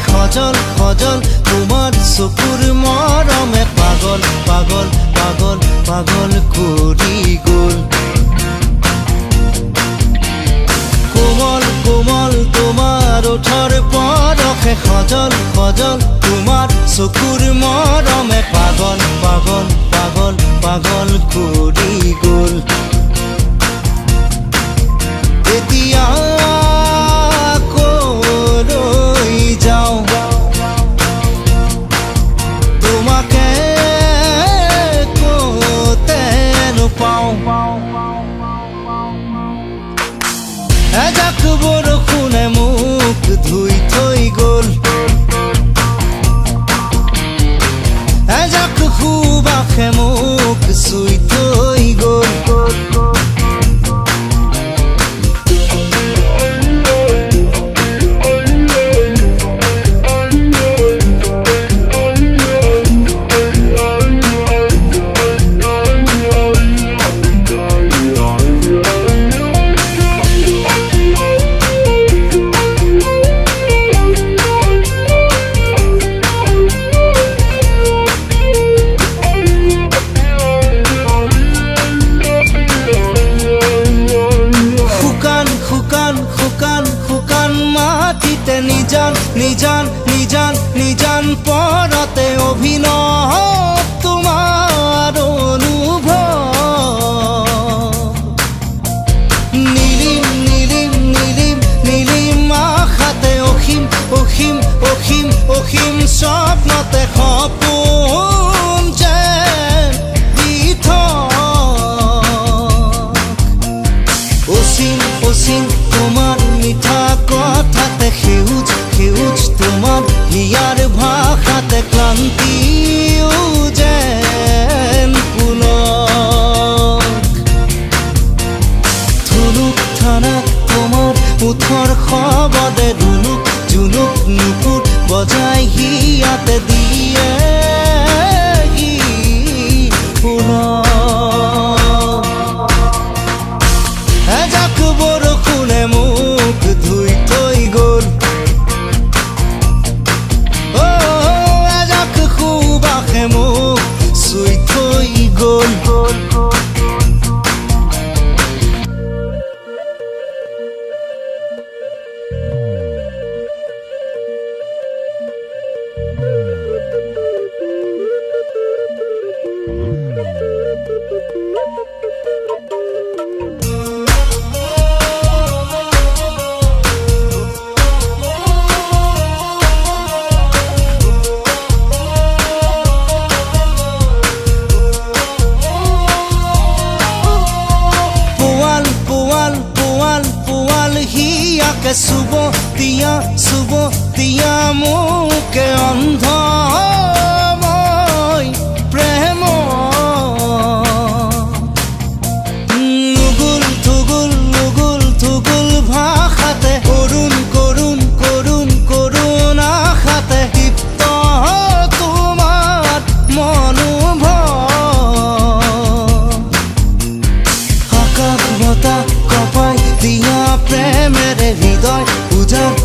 সজল সজল তোমাৰ চকুৰ মৰমে পাগল পাগল পাগল পাগল কৰি গ'ল কোমল কোমল তোমাৰ ওঠৰ পৰশে সজল সজল তোমাৰ চকুৰ মৰমে পাগল পাগল পাগল পাগল কৰি গ'ল এতিয়া কলৈ যাওঁ তোমাকে ক'তে নোপাওঁ এজাক বৰষুণে মোক ধুই থৈ গ'ল এজাক সুবাসে মোক চুই থৈ গ'ল নিজান নিজান নিজান নিজান পৰতে অভিনৱ তোমাৰ অনুভৱ নীলিম নীলিম নীলিম নীলিম আশাতে অসীম অসীম অসীম অসীম স্বপ্নতে সপোন যেন দি অসীম অসীম তোমাৰ মিঠা কথাতে সেউজ সেউজ তোমাৰ হিয়াৰ ভাষাতে ক্লান্তিও যেন পুলক ধুনুক থানাক তোমাৰ ওঠৰ শবদে ধুনুক জুনুক নুপুৰ বজাই হিয়াতে দিয়ে এজাক বৰষুণে মোক ধুই থৈ গ'ল এজাক সুবাসে মোক চুই থৈ গ'ল হিয়াকে চুব দিয়া মোকে অন্ধ মই প্ৰেম নুগুল থুগুল নুগুল থুগুল ভাষাতে কৰুণ কৰুণ কৰুণ কৰুণ আশাতে দীপ্ত তোমাৰ মনোভৱ আকাশ বতাহ কপাই দিয়া প্ৰেমেৰে হৃদয় উজান